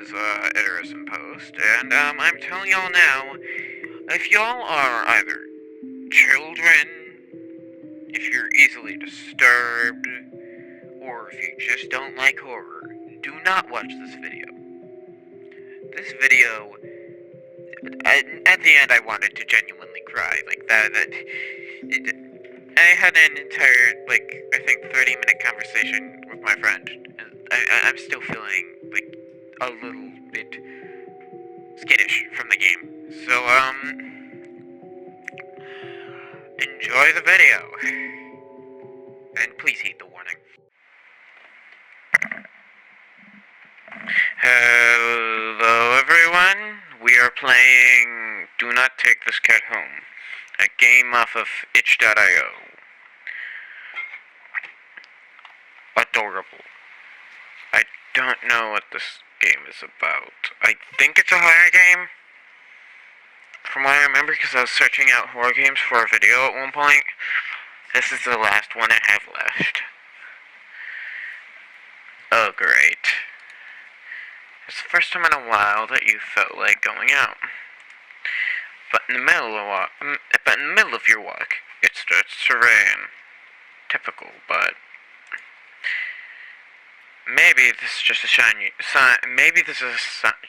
is Edison Post, and I'm telling y'all now, if y'all are either children, if you're easily disturbed, or if you just don't like horror, do not watch this video. This video, at the end, I wanted to genuinely cry. Like, I had an entire, I think 30-minute conversation with my friend, and I'm still feeling, a little bit skittish from the game. So, enjoy the video. And please heed the warning. Hello, everyone. We are playing Do Not Take This Cat Home, a game off of itch.io. Adorable. I don't know what this game is about. I think it's a horror game, from what I remember, because I was searching out horror games for a video at one point. This is the last one I have left. Oh, great. It's the first time in a while that you felt like going out. But in the middle of your walk, it starts to rain. Typical, but maybe this is just a sign.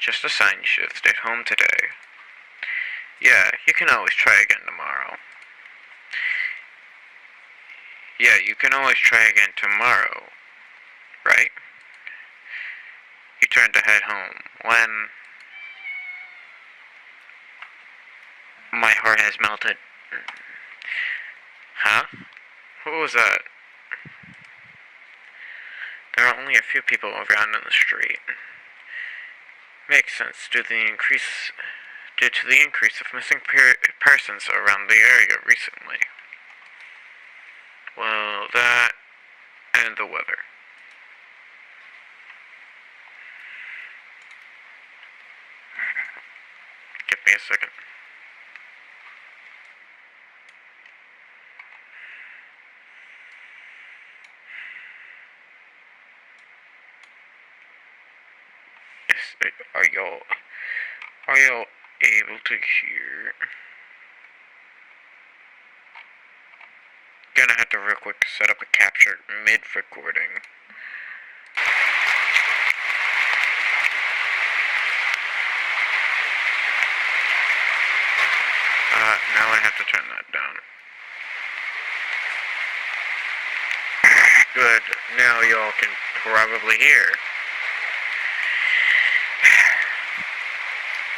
Just a sign you should have stayed home today. Yeah, you can always try again tomorrow. Yeah, you can always try again tomorrow, right? You turn to head home when my heart has melted. Huh? What was that? There are only a few people around in the street. Makes sense due to the increase of missing persons around the area recently. Well, that and the weather. Give me a second. Are y'all able to hear? Gonna have to real quick set up a capture mid-recording. Now I have to turn that down. Good, now y'all can probably hear.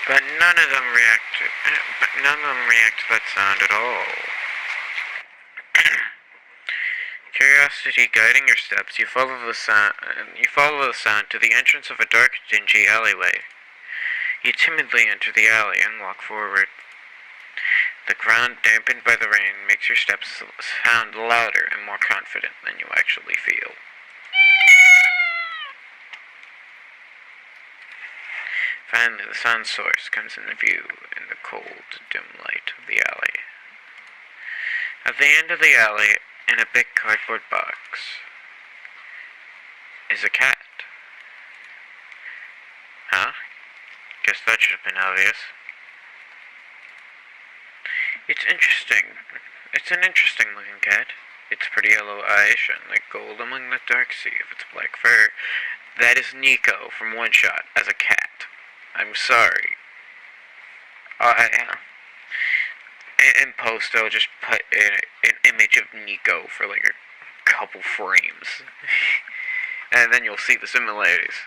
But none of them react to that sound at all. Curiosity guiding your steps, you follow the sound to the entrance of a dark, dingy alleyway. You timidly enter the alley and walk forward. The ground, dampened by the rain, makes your steps sound louder and more confident than you actually feel. Finally, the sound source comes into view in the cold, dim light of the alley. At the end of the alley, in a big cardboard box, is a cat. Huh? Guess that should have been obvious. It's an interesting looking cat. Its pretty yellow eyes shine like gold among the dark sea of its black fur. That is Nico from One Shot as a cat. I'm sorry. In post, I'll just put an image of Nico for like a couple frames. And then you'll see the similarities.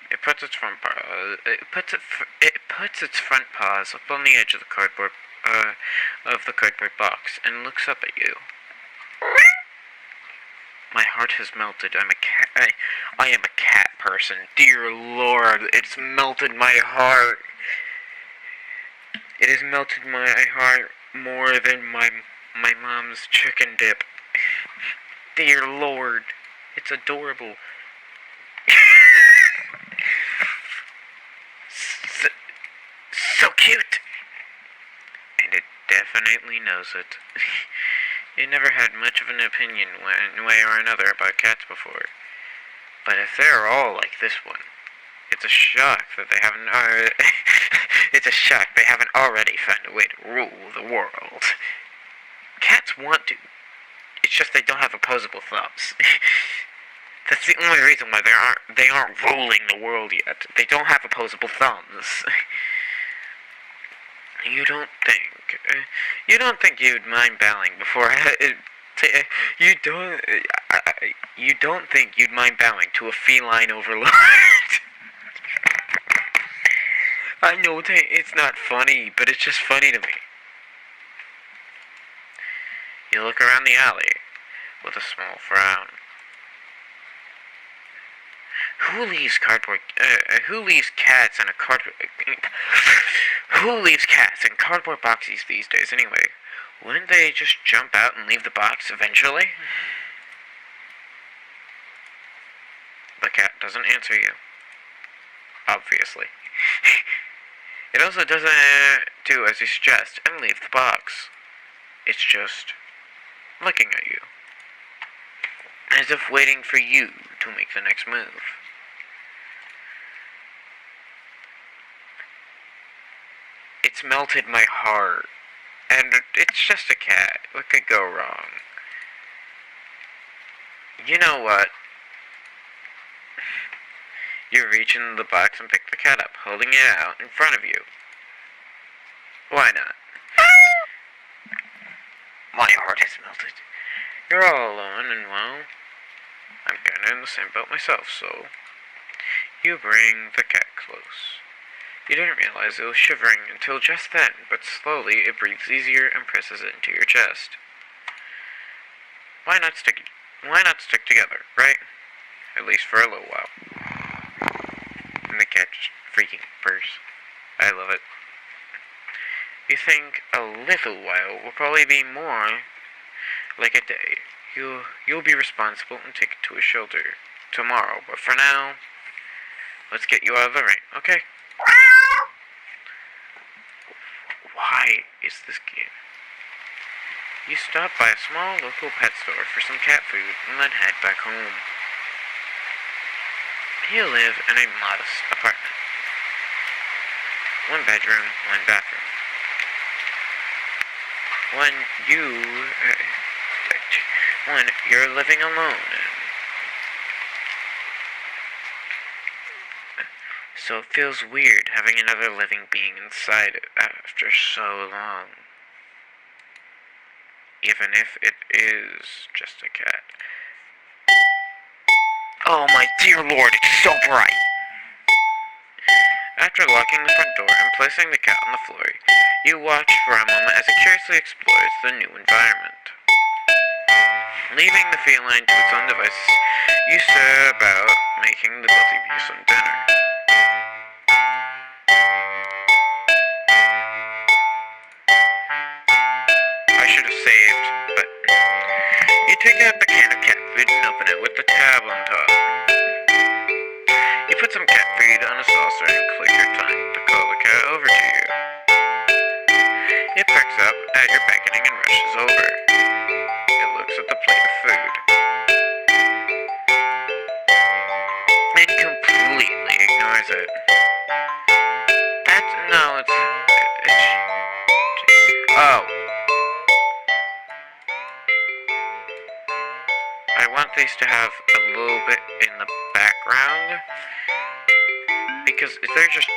It puts its front paws up on the edge of the cardboard box and looks up at you. My heart has melted. I'm a cat. I am a cat person. Dear Lord, it's melted my heart. It has melted my heart more than my mom's chicken dip. Dear Lord, it's adorable. So cute. And it definitely knows it. It never had much of an opinion one way or another about cats before. But if they're all like this one, it's a shock that they haven't. It's a shock they haven't already found a way to rule the world. Cats want to. It's just they don't have opposable thumbs. That's the only reason why they aren't ruling the world yet. They don't have opposable thumbs. You don't think you'd mind bowing before you don't think you'd mind bowing to a feline overlord. I know it's not funny, but it's just funny to me. You look around the alley with a small frown. Who leaves cats in cardboard boxes these days anyway? Wouldn't they just jump out and leave the box eventually? The cat doesn't answer you. Obviously. It also doesn't do as you suggest and leave the box. It's just looking at you, as if waiting for you to make the next move. It's melted my heart, and it's just a cat. What could go wrong? You know what? You reach into the box and pick the cat up, holding it out in front of you. Why not? My heart has melted. You're all alone, and well, I'm kinda in the same boat myself, so you bring the cat close. You didn't realize it was shivering until just then, but slowly it breathes easier and presses it into your chest. Why not stick together, right? At least for a little while. And the cat just freaking purrs. I love it. You think a little while will probably be more like a day. You'll be responsible and take it to a shelter tomorrow, but for now, let's get you out of the rain, okay? Why is this game? You stop by a small local pet store for some cat food and then head back home. You live in a modest apartment. 1 bedroom, 1 bathroom. When you're living alone. So it feels weird having another living being inside after so long. Even if it is just a cat. Oh my dear lord, it's so bright! After locking the front door and placing the cat on the floor, you watch for a moment as it curiously explores the new environment. Leaving the feline to its own devices, you set about making the both of you some dinner. I should have saved, but you take out the can of cat food and open it with the tab on top. You put some cat food on a saucer and click your tongue to call the cat over to you. It perks up at your beckoning and rushes over. It looks at the plate of food. It completely ignores it. Oh. I want these to have a little bit in the background, because they're just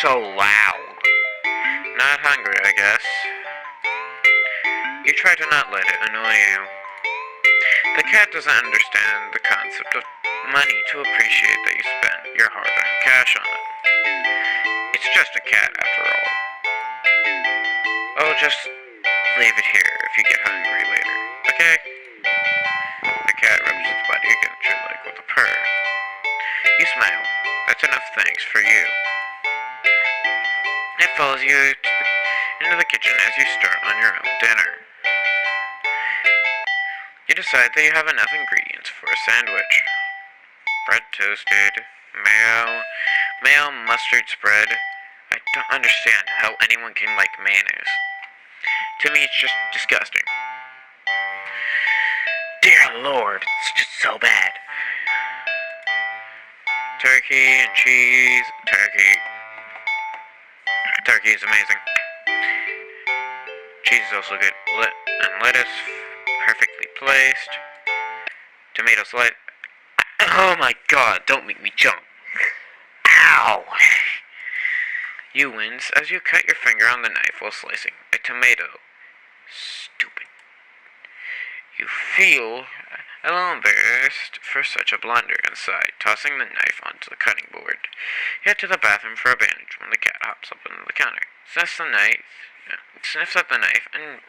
so loud. Not hungry, I guess. You try to not let it annoy you. The cat doesn't understand the concept of money to appreciate that you spent your hard-earned cash on it. It's just a cat, after all. Oh, just leave it here if you get hungry later, okay? The cat rubs its body against your leg with a purr. You smile. That's enough thanks for you. It follows you into the kitchen as you start on your own dinner. You decide that you have enough ingredients for a sandwich. Bread toasted, mayo, mustard spread. I don't understand how anyone can like mayonnaise. To me, it's just disgusting. Dear Lord, it's just so bad. turkey and cheese. Turkey is amazing. Cheese is also good. And lettuce perfectly placed. Tomatoes light. Oh my god, don't make me jump. Ow! You wince as you cut your finger on the knife while slicing a tomato. Stupid. You feel a little embarrassed for such a blunder and sigh, tossing the knife onto the cutting board. You head to the bathroom for a bandage when the cat hops up on the counter, sniffs at the knife, and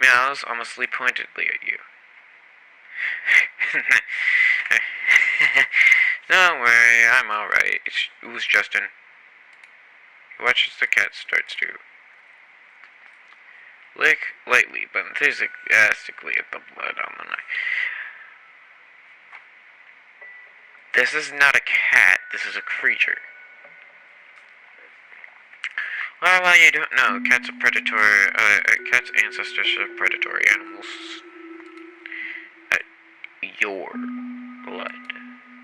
meows almost pointedly at you. Don't worry, I'm alright. It was Justin. He watches the cat starts to lick lightly but enthusiastically at the blood on the knife. This is not a cat, this is a creature. Well, you don't know, cat's ancestors are predatory animals. Your blood.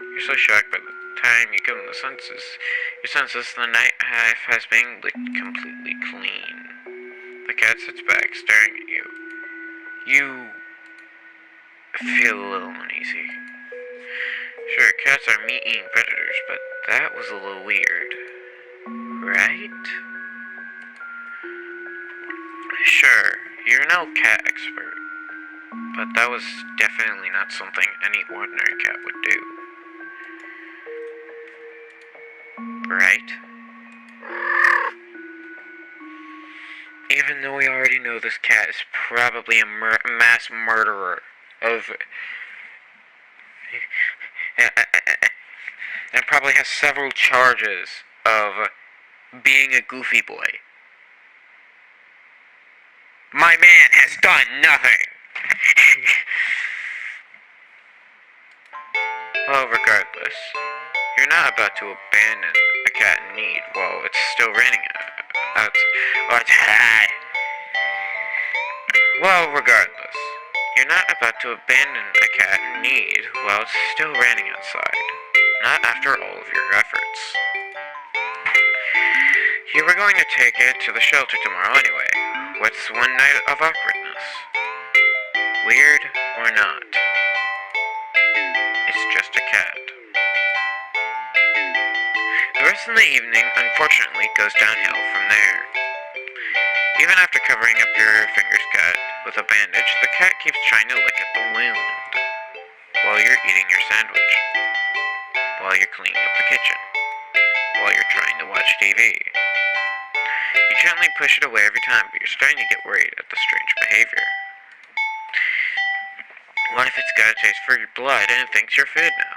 You're so shocked by the time you come to the senses. Your senses, the night has been licked completely clean. The cat sits back, staring at you. You feel a little uneasy. Sure, cats are meat-eating predators, but that was a little weird. Right? Sure, you're no cat expert, but that was definitely not something any ordinary cat would do. Right? Even though we already know this cat is probably a mass murderer of... and probably has several charges of being a goofy boy. My man has done nothing! Well, regardless, you're not about to abandon a cat in need while it's still raining outside. Well, regardless, you're not about to abandon a cat in need while it's still raining outside. Not after all of your efforts. You were going to take it to the shelter tomorrow anyway. What's one night of awkwardness? Weird or not? It's just a cat. The rest of the evening, unfortunately, goes downhill from there. Even after covering up your fingers cut with a bandage, the cat keeps trying to lick at the wound while you're eating your sandwich, while you're cleaning up the kitchen, while you're trying to watch TV. You gently push it away every time, but you're starting to get worried at the strange behavior. What if it's got a taste for your blood and it thinks you're food now?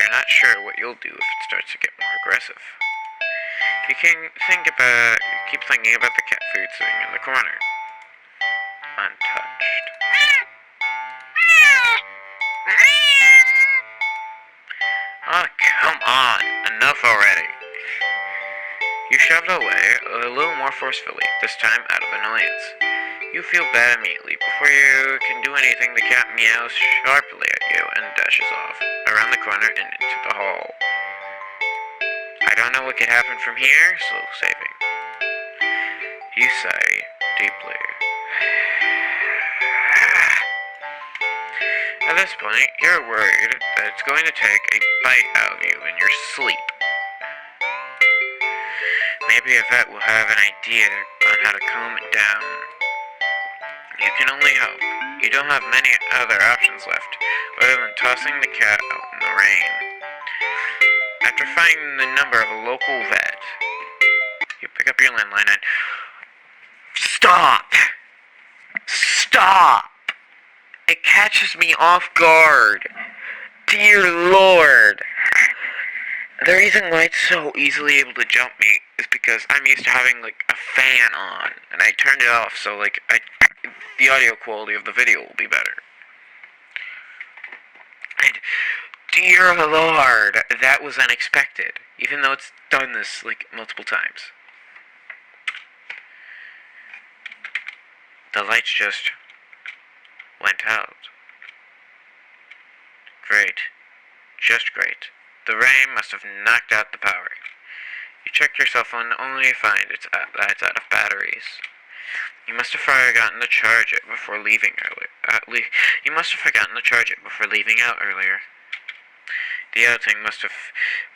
You're not sure what you'll do if it starts to get more aggressive. You keep thinking about the cat food sitting in the corner, untouched. Oh, come on, enough already. You shove it away a little more forcefully, this time out of annoyance. You feel bad immediately. Before you can do anything, the cat meows sharply at you and dashes off, around the corner and into the hall. I don't know what could happen from here, slow saving. You sigh deeply. At this point, you're worried that it's going to take a bite out of you in your sleep. Maybe a vet will have an idea on how to calm it down. You can only hope. You don't have many other options left, other than tossing the cat out in the rain. After finding the number of a local vet, you pick up your landline and... Stop! Stop! It catches me off guard. Dear Lord! The reason why it's so easily able to jump me is because I'm used to having, like, a fan on, and I turned it off, so, like, the audio quality of the video will be better. And, dear Lord, that was unexpected, even though it's done this, like, multiple times. The lights just went out. Great. Just great. The rain must have knocked out the power. You check your cell phone only to find that it's out of batteries. You must have forgotten to charge it before leaving earlier. You must have forgotten to charge it before leaving out earlier. The outing must have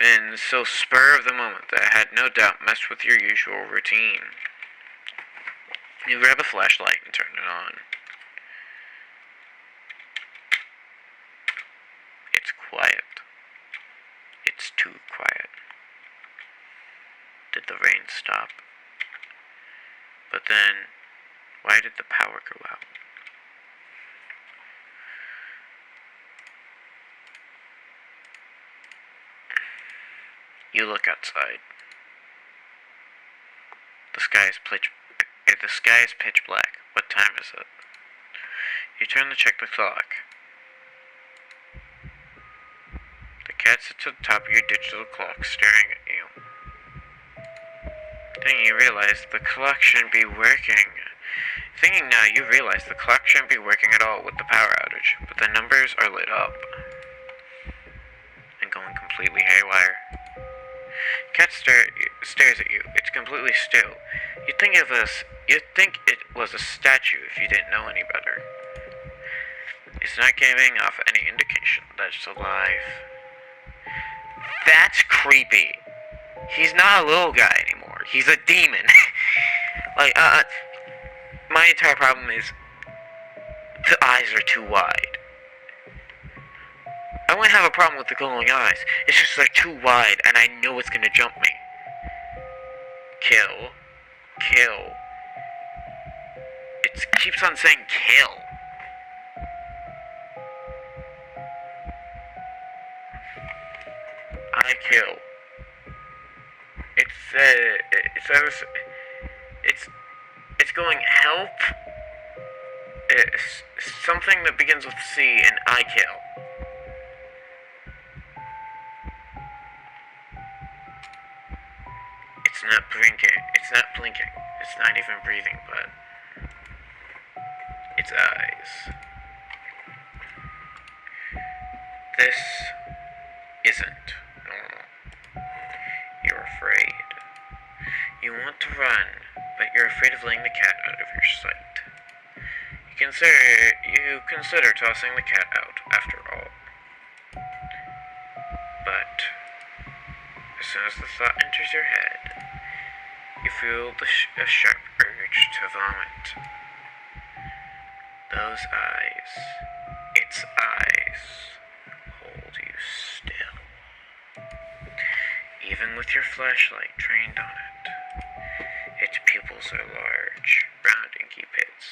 been so spur of the moment that it had no doubt messed with your usual routine. You grab a flashlight and turn it on. It's quiet. It's too quiet. Did the rain stop? But then, why did the power go out? You look outside. The sky is pitch black. What time is it? You turn to check the clock. The cat sits at the top of your digital clock, staring at you. Then you realize the clock shouldn't be working. Thinking now, you realize the clock shouldn't be working at all with the power outage, but the numbers are lit up and going completely haywire. Cat stares at you. It's completely still. You'd think it was a statue if you didn't know any better. It's not giving off any indication that it's alive. That's creepy. He's not a little guy anymore. He's a demon. My entire problem is the eyes are too wide. I wouldn't have a problem with the glowing eyes. It's just they're too wide, and I know it's gonna jump me. Kill. Kill. It keeps on saying kill. I kill. It's going help. It's something that begins with C and I kill. It's not blinking. It's not blinking. It's not even breathing, but its eyes. This isn't normal. You're afraid. You want to run, but you're afraid of letting the cat out of your sight. You consider tossing the cat out, after all. But as soon as the thought enters your head, you feel a sharp urge to vomit. Those eyes, its eyes, hold you still. Even with your flashlight trained on it, its pupils are large, round inky pits.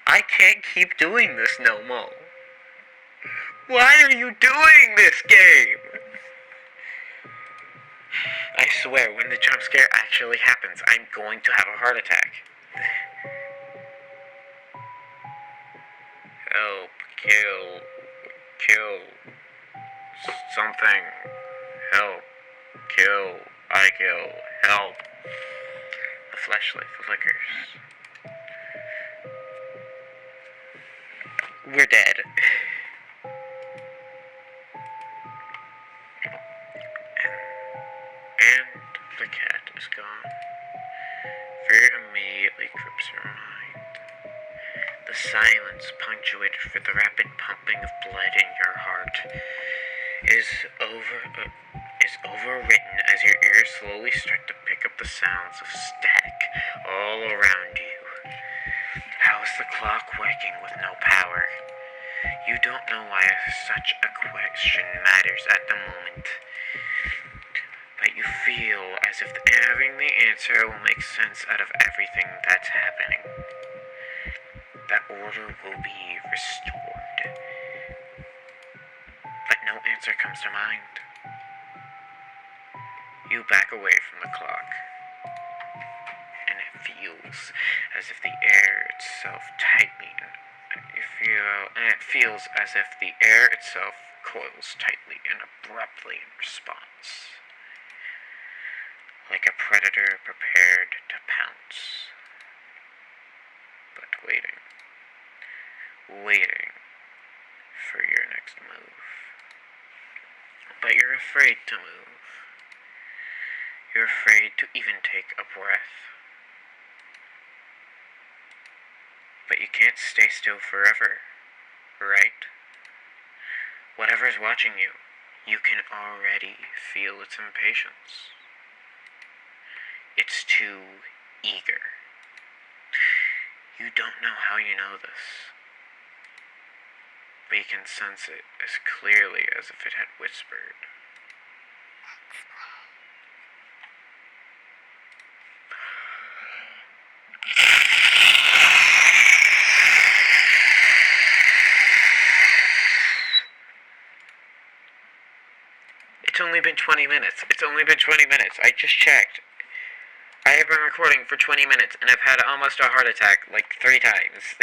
I can't keep doing this no more. Why are you doing this game? I swear, when the jump scare actually happens, I'm going to have a heart attack. Help, kill, something, help, kill, I kill, help. The flashlight flickers. We're dead. And the cat is gone. Fear immediately grips your mind. The silence, punctuated with the rapid pumping of blood in your heart, is overwritten as your ears slowly start to pick up the sounds of static all around you. How is the clock working with no power? You don't know why such a question matters at the moment, but you feel as if having the answer will make sense out of everything that's happening. That order will be restored. But no answer comes to mind. You back away from the clock, and it feels as if the air itself feels as if the air itself coils tightly and abruptly in response, like a predator prepared to pounce. But waiting, afraid to move. You're afraid to even take a breath. But you can't stay still forever, right? Whatever's watching you, you can already feel its impatience. It's too eager. You don't know how you know this, but you can sense it as clearly as if it had whispered. It's only been 20 minutes. It's only been 20 minutes. I just checked. I have been recording for 20 minutes, and I've had almost a heart attack like 3 times.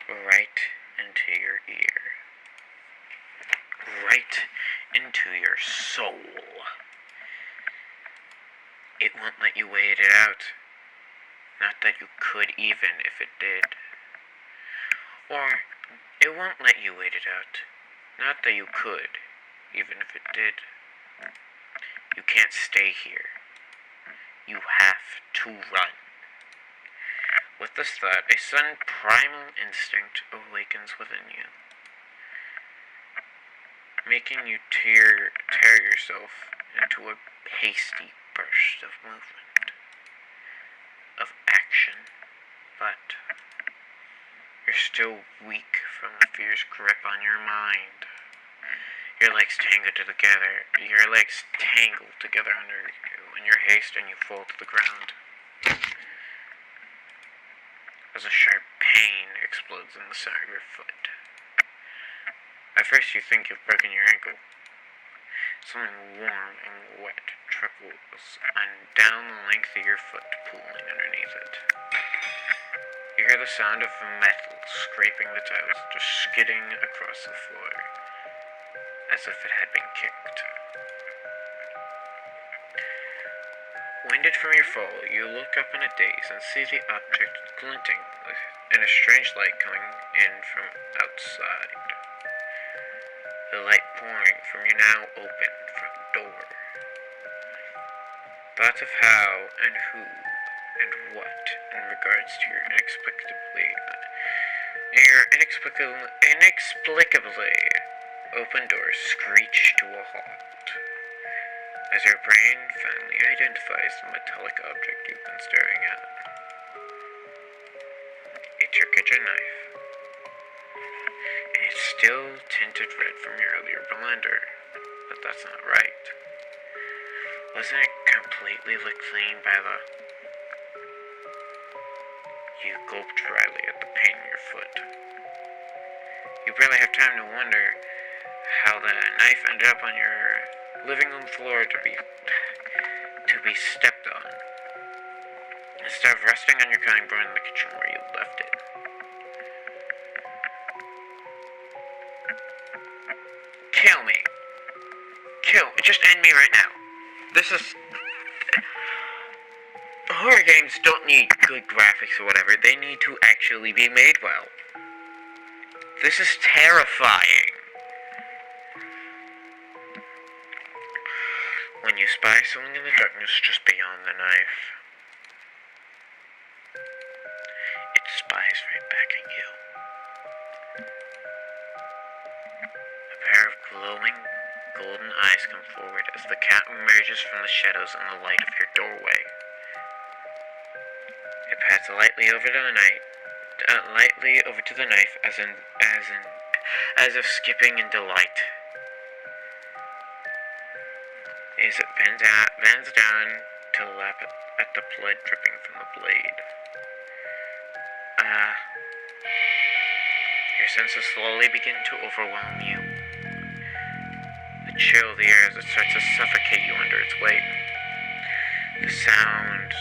Right into your ear. Right into your soul. It won't let you wait it out. Not that you could even if it did. Or, it won't let you wait it out. Not that you could, even if it did. You can't stay here. You have to run. With this thought, a sudden primal instinct awakens within you, making you tear yourself into a hasty burst of movement, of action, but you're still weak from the fear's grip on your mind. Your legs tangled together under you in your haste, and you fall to the ground. As a sharp pain explodes in the center of your foot. At first you think you've broken your ankle. Something warm and wet trickles down the length of your foot, pooling underneath it. You hear the sound of metal scraping the tiles, just skidding across the floor, as if it had been kicked. Winded from your fall, you look up in a daze and see the object glinting in a strange light coming in from outside. The light pouring from your now open front door. Thoughts of how and who and what in regards to your inexplicably open door screech to a halt as your brain finally identifies the metallic object you've been staring at. It's your kitchen knife. And it's still tinted red from your earlier blender, but that's not right. Wasn't it completely clean by the... You gulp dryly at the pain in your foot. You barely have time to wonder how the knife ended up on your living room floor to be stepped on, instead of resting on your cutting board in the kitchen where you left it. Kill me. Just end me right now. This is... Horror games don't need good graphics or whatever. They need to actually be made well. This is terrifying. When you spy something in the darkness just beyond the knife, it spies right back at you. A pair of glowing golden eyes come forward as the cat emerges from the shadows in the light of your doorway. It pats lightly over to the knife, as if skipping in delight. As it bends down to lap at the blood dripping from the blade. Your senses slowly begin to overwhelm you. The chill of the air as it starts to suffocate you under its weight. The sound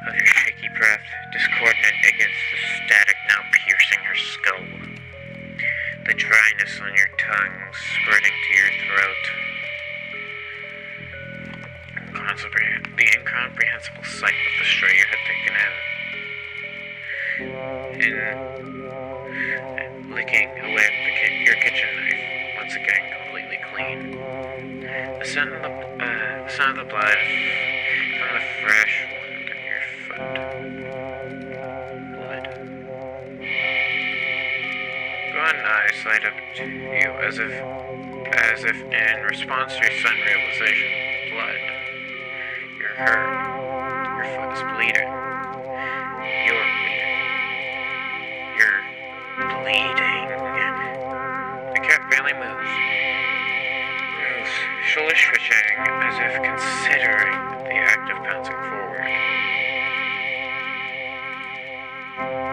of your shaky breath, discordant against the static now piercing your skull. The dryness on your tongue spreading to your throat. The incomprehensible sight of the stray you had taken in. And licking away at your kitchen knife once again completely clean. The scent of the blood from the fresh wound in your foot. Blood. Gone eyes light up to you as if in response to your sudden realization. Blood. You're hurt. Your foot is bleeding. You're bleeding. You're bleeding. The cat barely moves. Shoulders twitching as if considering the act of pouncing forward.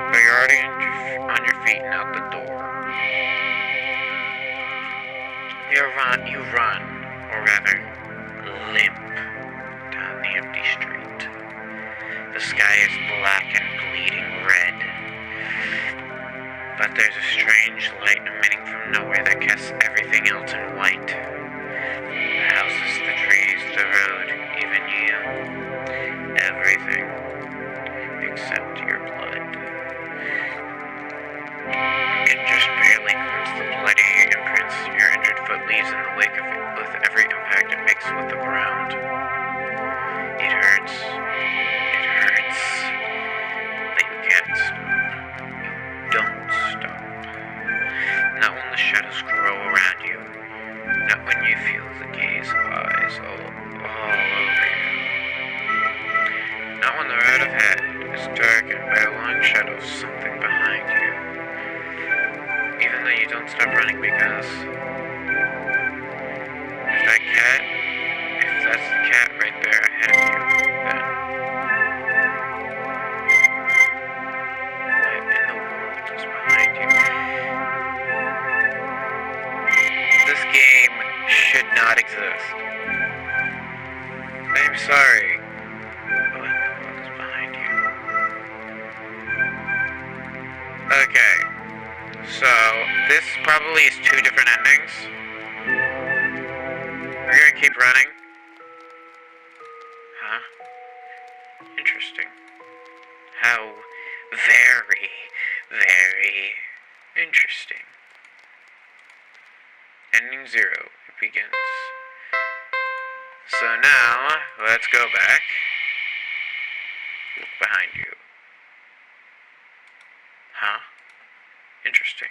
But you're already on your feet and out the door. You run, or rather, limp down the empty street. The sky is black and bleeding red. But there's a strange light emitting from nowhere that casts everything else in white. The houses, the trees, the road, even you. Everything. Except your blood. You can just barely glimpse the bloody imprints your injured foot leaves in the wake of it, with every impact it makes with the ground. It hurts. It hurts. But you can't stop. Don't stop. Not when the shadows grow around you. Not when you feel the gaze of eyes all over you. Not when the road ahead is darkened by a long shadow of something behind you. Even though you don't stop running because if that's the cat right there ahead of you, then what in the world is behind you? This game should not exist. I'm sorry. What in the world is behind you? Okay. So, this probably is 2 different endings. We're gonna keep running. Huh? Interesting. How very, very interesting. Ending 0. It begins. So now, let's go back. Look behind you. Huh? Interesting.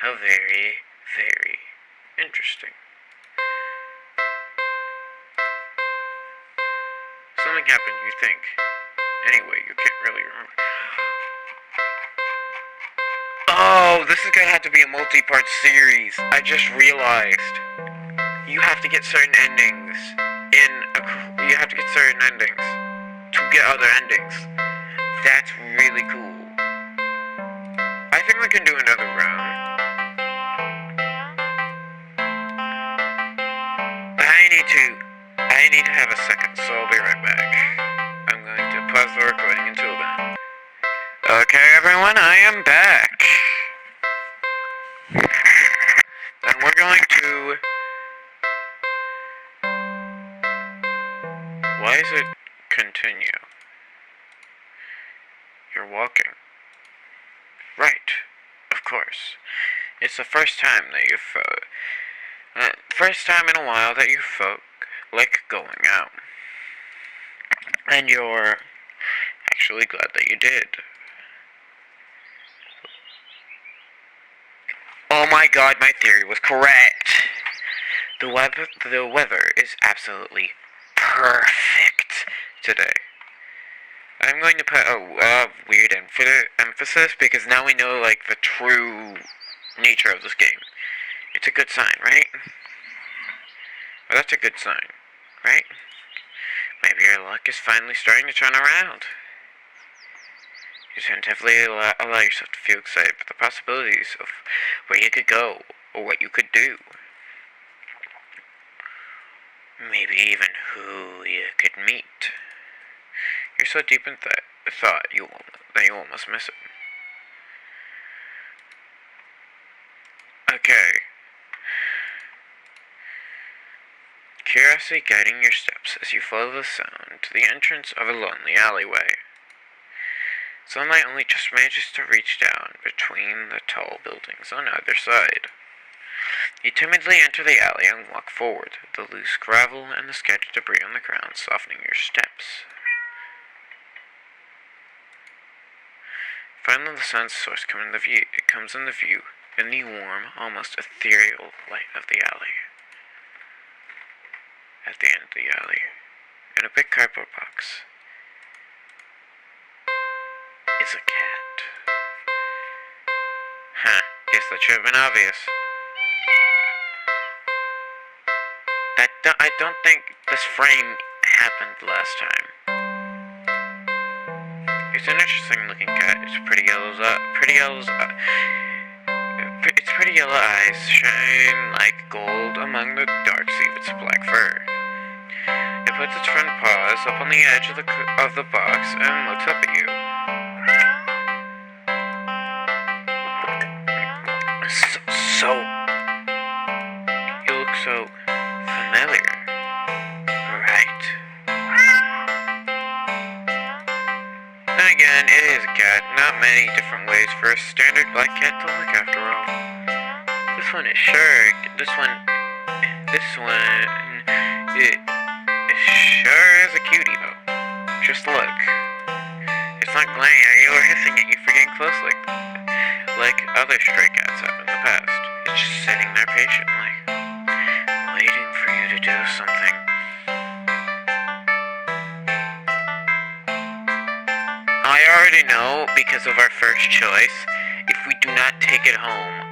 How very, very interesting. Something happened, you think. Anyway, you can't really remember. Oh, this is gonna have to be a multi-part series. I just realized. You have to get certain endings you have to get certain endings to get other endings. That's really cool. I think we can do another round. But I need to have a second, so I'll be right back. I'm going to pause the recording until then. Okay, everyone, I am back. And we're going to... Why is it continue? You're walking. Right, of course. It's the first time that you felt... first time in a while that you felt like going out. And you're actually glad that you did. Oh my god, my theory was correct! The weather is absolutely perfect today. I'm going to put a weird emphasis because now we know, like, the true nature of this game. It's a good sign, right? Well, that's a good sign, right? Maybe your luck is finally starting to turn around. You tentatively allow yourself to feel excited for the possibilities of where you could go or what you could do. Maybe even who you could meet. You're so deep in thought that you almost miss it. Okay. Curiosity guiding your steps as you follow the sound to the entrance of a lonely alleyway. Sunlight only just manages to reach down between the tall buildings on either side. You timidly enter the alley and walk forward, the loose gravel and the sketched debris on the ground softening your steps. Finally, the sun's source comes into view in the warm, almost ethereal light of the alley. At the end of the alley, in a big cardboard box, is a cat. Huh, guess that should have been obvious. I don't think this frame happened last time. It's an interesting looking cat. Its pretty yellow eyes shine like gold among the dark sea of its black fur. It puts its front paws up on the edge of the box and looks up at you. You look so familiar, right? Then again, it is a cat. Not many different ways for a standard black cat to look, after all. This one, it sure is a cutie, though. Just look. It's not glaring at you or hissing at you for getting close like other stray cats have in the past. It's just sitting there patiently, waiting for you to do something. I already know, because of our first choice, if we do not take it home,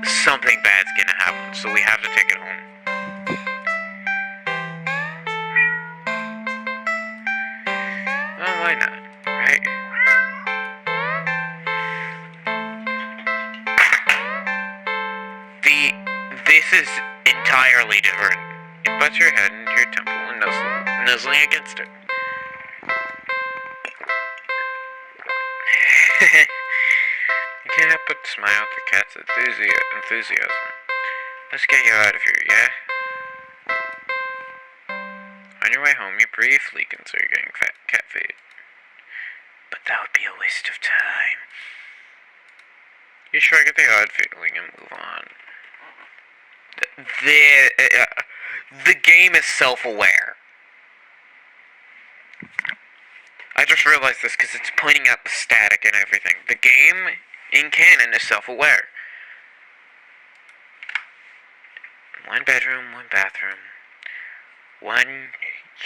something bad's gonna happen, so we have to take it home. Well, why not, right? This is entirely different. You put your head into your temple and nuzzling against it. You can't help but smile at the cat's enthusiasm. Let's get you out of here, yeah? On your way home, you briefly consider getting cat feed. But that would be a waste of time. You shrug at the odd feeling and move on. The game is self-aware. I just realized this because it's pointing out the static and everything. The game, in canon, is self-aware. One bedroom, one bathroom. One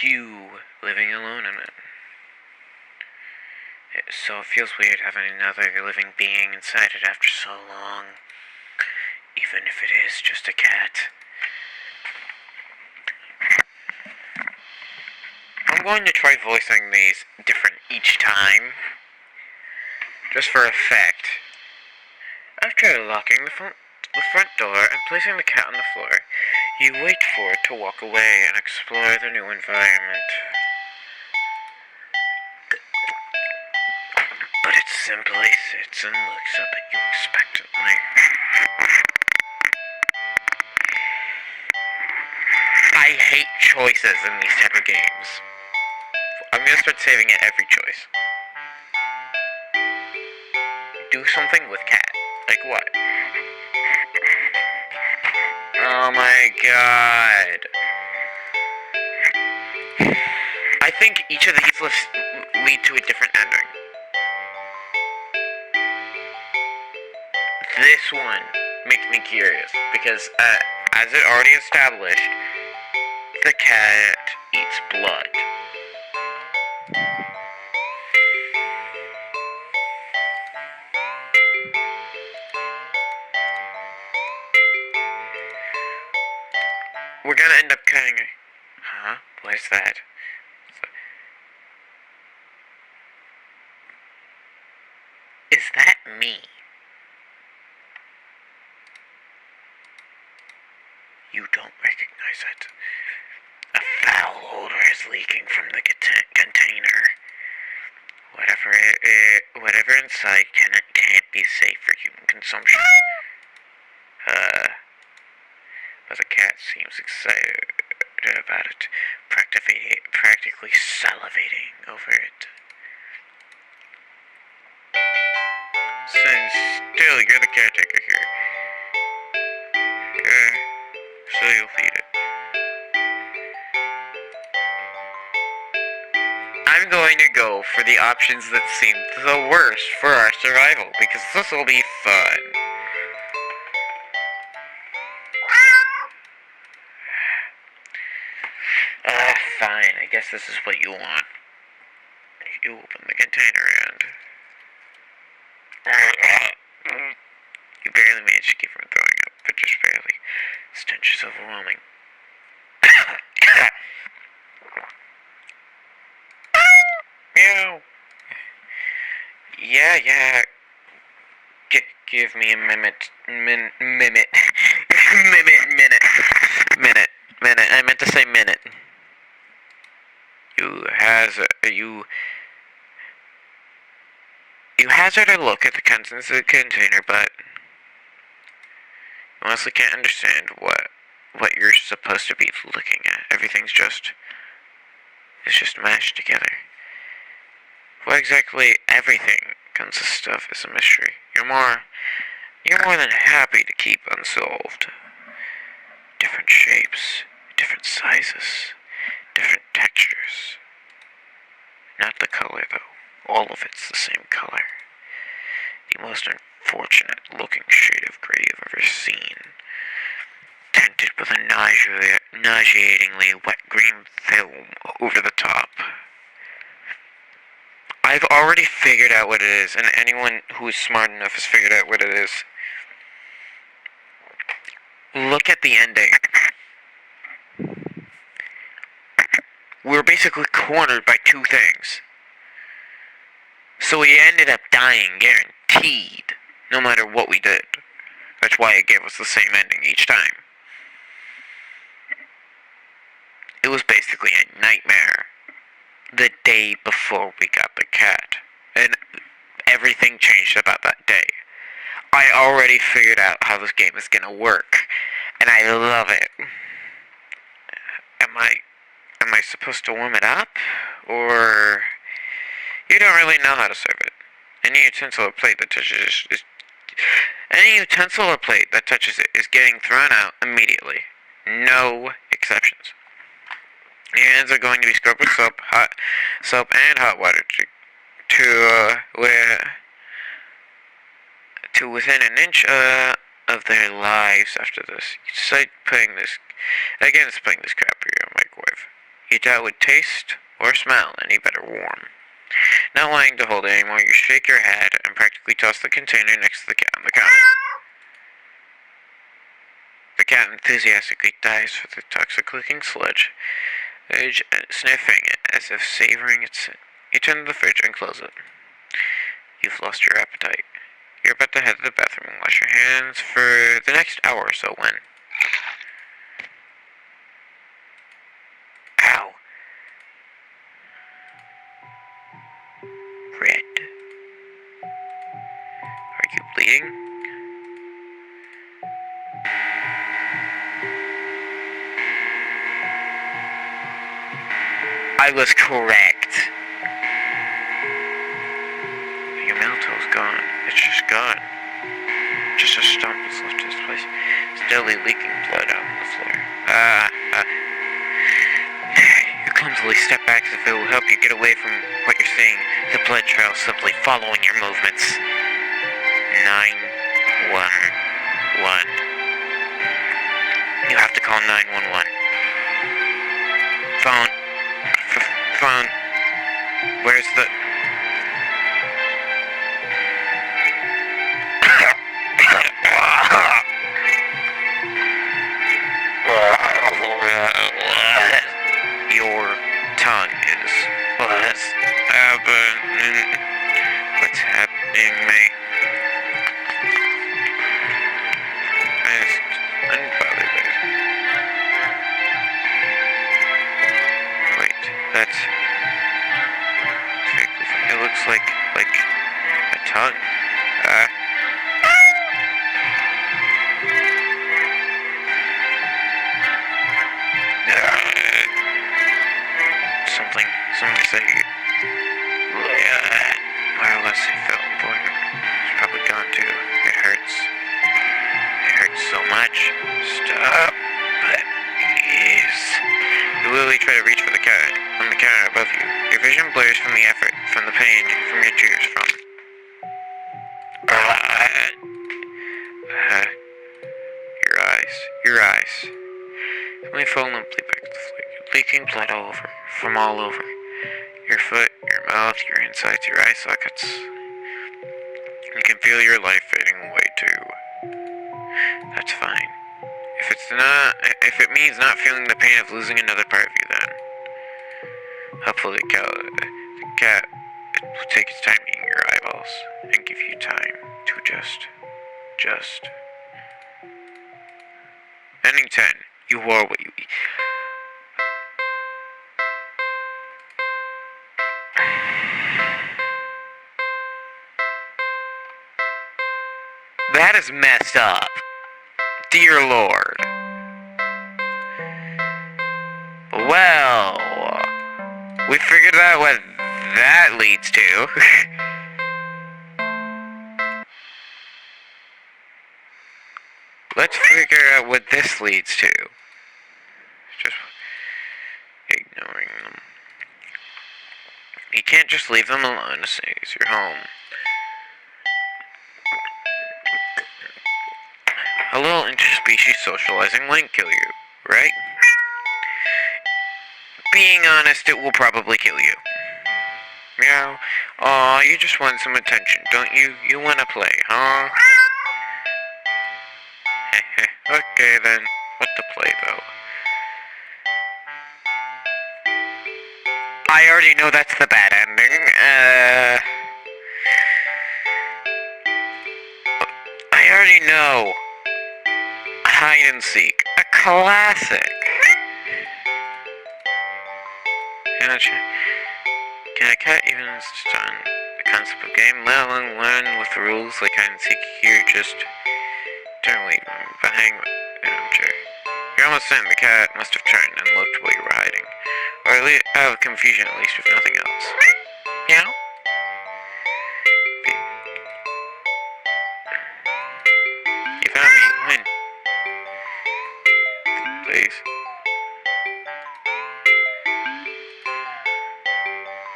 you living alone in it. So it feels weird having another living being inside it after so long. Even if it is just a cat. I'm going to try voicing these different each time, just for effect. After locking the front door and placing the cat on the floor, you wait for it to walk away and explore the new environment. But it simply sits and looks up at you expectantly. I hate choices in these type of games. I'm gonna start saving it every choice. Do something with cat. Like what? Oh my god. I think each of these lists lead to a different ending. This one makes me curious because, as it already established, the cat eats blood. We're gonna end up cutting. Huh? What is that? Is that me? You don't recognize it. A foul odor is leaking from the container. Whatever inside can't be safe for human consumption. But the cat seems excited about it, practically salivating over it. Stand still, you're the caretaker here. so you'll feed it. I'm going to go for the options that seem the worst for our survival, because this will be fun. Fine, I guess this is what you want. You open the container and... You barely managed to keep from throwing up, but just barely. Stench is overwhelming. Meow. Yeah. Give me a minute. Minute. I meant to say minute. You hazard a look at the contents of the container, but you honestly can't understand what you're supposed to be looking at. Everything's just mashed together. What exactly everything consists of is a mystery. You're more than happy to keep unsolved. Different shapes, different sizes, different textures. Not the color, though. All of it's the same color. The most unfortunate looking shade of gray you've ever seen. Tinted with a nauseatingly wet green film over the top. I've already figured out what it is, and anyone who is smart enough has figured out what it is. Look at the ending. We were basically cornered by two things. So we ended up dying, guaranteed, no matter what we did. That's why it gave us the same ending each time. It was basically a nightmare the day before we got the cat. And everything changed about that day. I already figured out how this game is gonna work, and I love it. Am I supposed to warm it up? Or... You don't really know how to serve it. Any utensil or plate that touches it is getting thrown out immediately. No exceptions. Your hands are going to be scrubbed with soap and hot water to within an inch of their lives after this. You decide putting this crap in your microwave. You doubt it would taste or smell any better warm. Not wanting to hold it anymore, you shake your head and practically toss the container next to the cat on the counter. The cat enthusiastically dives for the toxic-looking sludge, sniffing it as if savoring its scent. You turn to the fridge and close it. You've lost your appetite. You're about to head to the bathroom and wash your hands for the next hour or so when... Ow. Red. Are you bleeding? I was correct. Your Melto's gone. It's just gone. Just a stump is left in its place, steadily leaking blood out on the floor. You clumsily step back as if it will help you get away from what you're seeing. The blood trail simply following your movements. 911. You have to call 911. Phone. Where's the... Your tongue is... What's happening? What's happening, mate? Wait, that's... It looks like a tongue. Something said you... More or less it felt important. It's probably gone too. It hurts. It hurts so much. Stop. vision blurs from the effort, from the pain, from your tears, from... your eyes. Suddenly fall limply back to the floor, leaking blood all over, from all over. Your foot, your mouth, your insides, your eye sockets. You can feel your life fading away too. That's fine. If it means not feeling the pain of losing another part of you, then hopefully the cat will take its time eating your eyeballs and give you time to just. Ending 10. You are what you eat. That is messed up. Dear Lord. Well, we figured out what that leads to. Let's figure out what this leads to. Just ignoring them. You can't just leave them alone as soon as you're home. A little interspecies socializing won't kill you, right? Being honest, it will probably kill you. Meow. Aw, you just want some attention, don't you? You want to play, huh? Okay then. What to play, though? I already know that's the bad ending. I already know. Hide and seek. A classic. Can a cat even understand the concept of game, let alone learn with the rules like hide and seek? Here, just don't leave him, but hang an armchair. You're almost certain the cat must have turned and looked while you were hiding. Or at least out of confusion, at least, if nothing else. Meow? You found me. When? Please.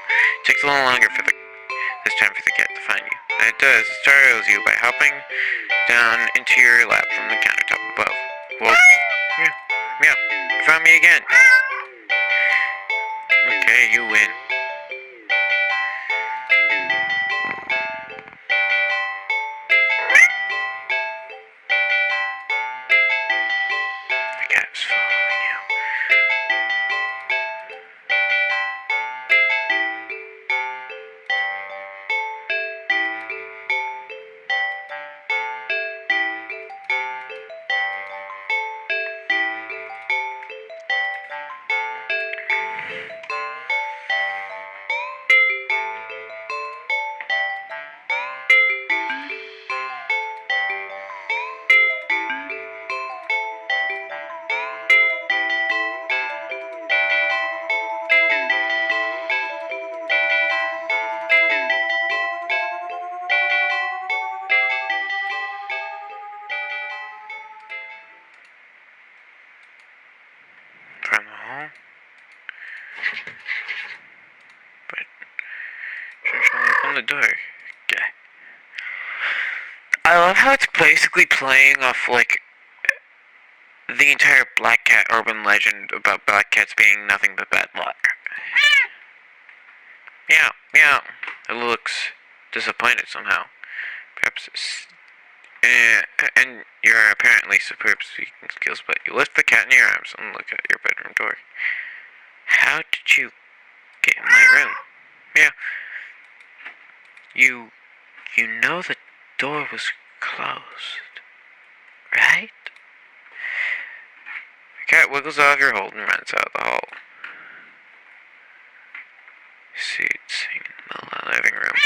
It takes a little longer this time for the cat to find you. And it does. It startles you by hopping down into your lap from the countertop above. Whoa. Meow. Meow. You found me again. Okay, you win. The cat's following you. From the hall? But Trisha, open the door. Okay. I love how it's basically playing off, like, the entire Black Cat urban legend about black cats being nothing but bad luck. Meow, meow. It looks disappointed somehow. Perhaps and your apparently superb speaking skills, but you lift the cat in your arms and look at your bedroom door. How did you get in my room? Yeah. You know the door was closed, right? The cat wiggles out of your hold and runs out of the hall. Seats in the living room.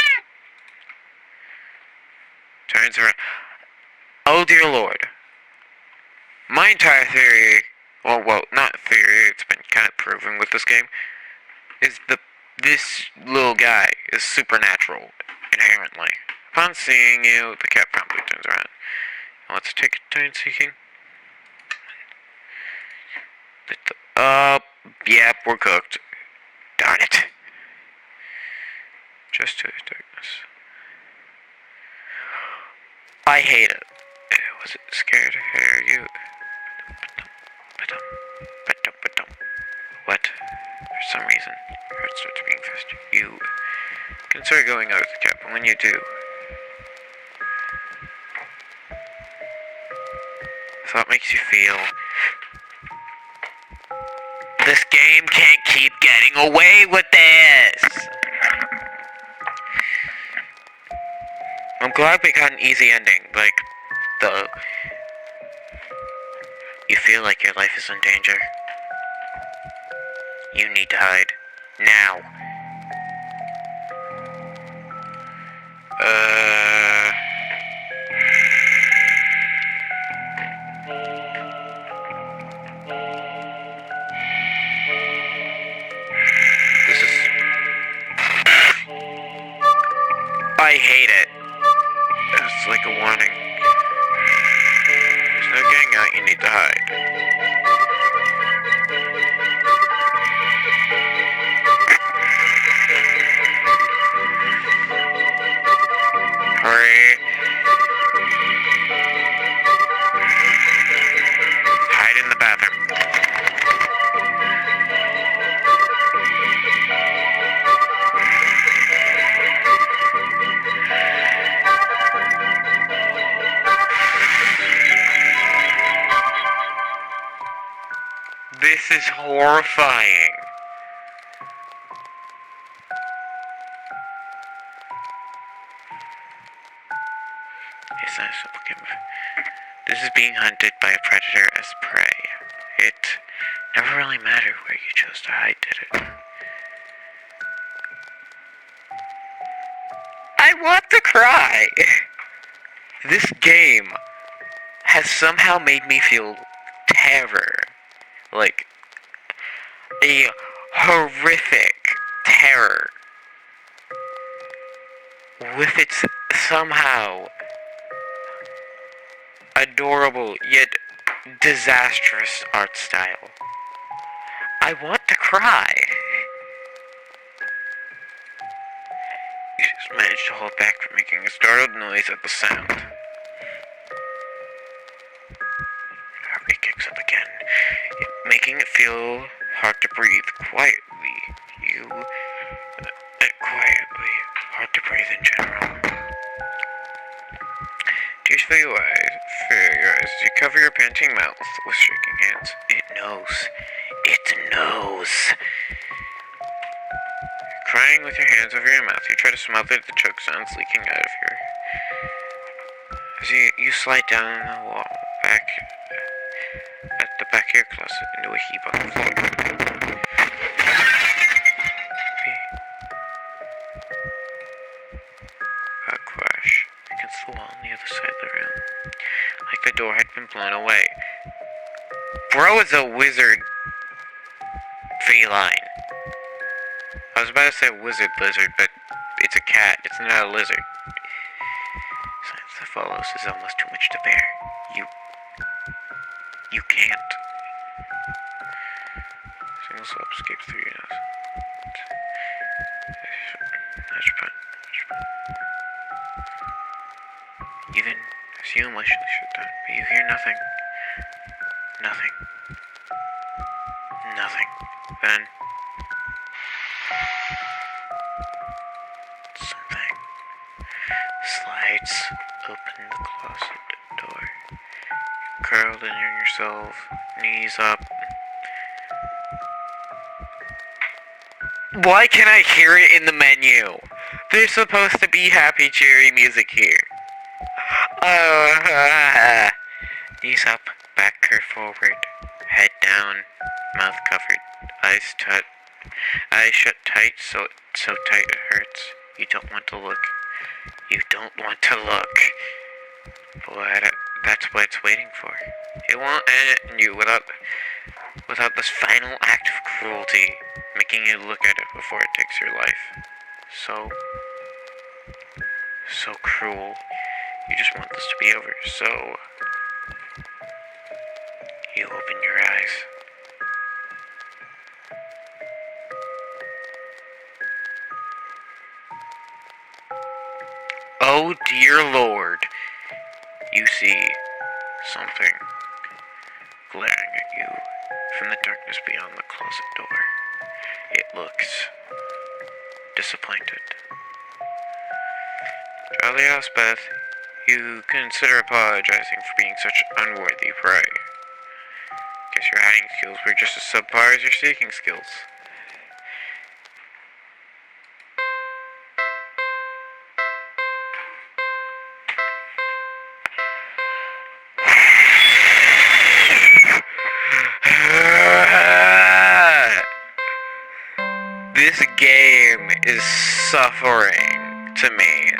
Turns around. Oh dear Lord. My entire theory, well, not theory, it's been kind of proven with this game, is this little guy is supernatural, inherently. Upon seeing you, the cat promptly turns around. Let's take a turn seeking. Yep, we're cooked. Darn it. just to the darkness. I hate it. Was it scared? Are you? What? For some reason, your heart starts beating faster. You consider going out of the cab, but when you do, the thought makes you feel, this game can't keep getting away with this! I'm glad we got an easy ending, like, you feel like your life is in danger. You need to hide. Now. This is... I hate it. It's like a warning. There's no getting out, you need to hide. Hurry. Hide in the bathroom. This is horrifying. This is being hunted by a predator as prey. It never really mattered where you chose to hide, did it? I want to cry! This game has somehow made me feel terror. Like, a horrific terror. With its somehow adorable yet disastrous art style. I want to cry. You just managed to hold back from making a startled noise at the sound. Heartbeat kicks up again, making it feel hard to breathe quietly. Quietly, hard to breathe in general. Tears fill your eyes. You cover your panting mouth with shaking hands. It knows. It knows. Crying with your hands over your mouth, you try to smother the choke sounds leaking out of your... As you slide down the wall, back at the back of your closet, into a heap on the floor. A crash against the wall on the other side of the room, like the door had been blown away. Bro is a wizard feline. I was about to say wizard lizard, but it's a cat. It's not a lizard. Silence that follows is almost too much to bear. You can't. Single sob escapes through your nose. Even as you emotionally shut down, but you hear nothing. Nothing. Nothing. Then something slides open the closet door. Curled in yourself, knees up. Why can't I hear it in the menu? There's supposed to be happy, cheery music here. Knees up, back curved forward, head down, mouth covered, eyes shut tight, so tight it hurts. You don't want to look. You don't want to look. But that's what it's waiting for. It won't end you without this final act of cruelty, making you look at it before it takes your life. So cruel. You just want this to be over, so you open your eyes. Oh dear Lord. You see something glaring at you from the darkness beyond the closet door. It looks disappointed. Charlie Elspeth, you consider apologizing for being such unworthy prey. Guess your hiding skills were just as subpar as your seeking skills. This game is suffering to me.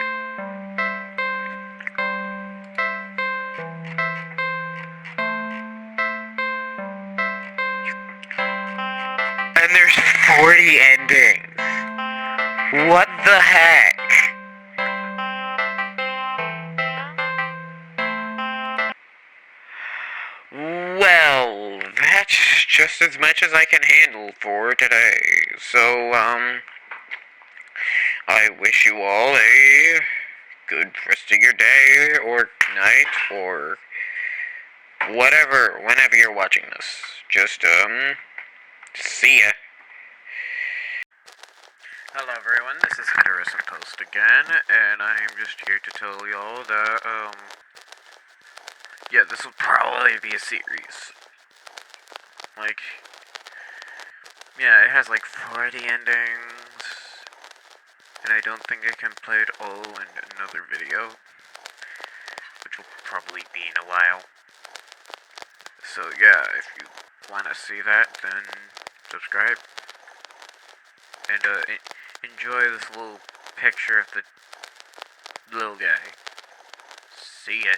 And there's 40 endings. What the heck? Well, that's just as much as I can handle for today. So, I wish you all a good rest of your day, or night, or whatever, whenever you're watching this. Just, see ya. Hello everyone, this is Harrison Post again, and I am just here to tell y'all that, yeah, this will probably be a series. Like, yeah, it has like 40 endings, and I don't think I can play it all in another video, which will probably be in a while. So yeah, if you want to see that, then subscribe, and enjoy this little picture of the little guy. See ya.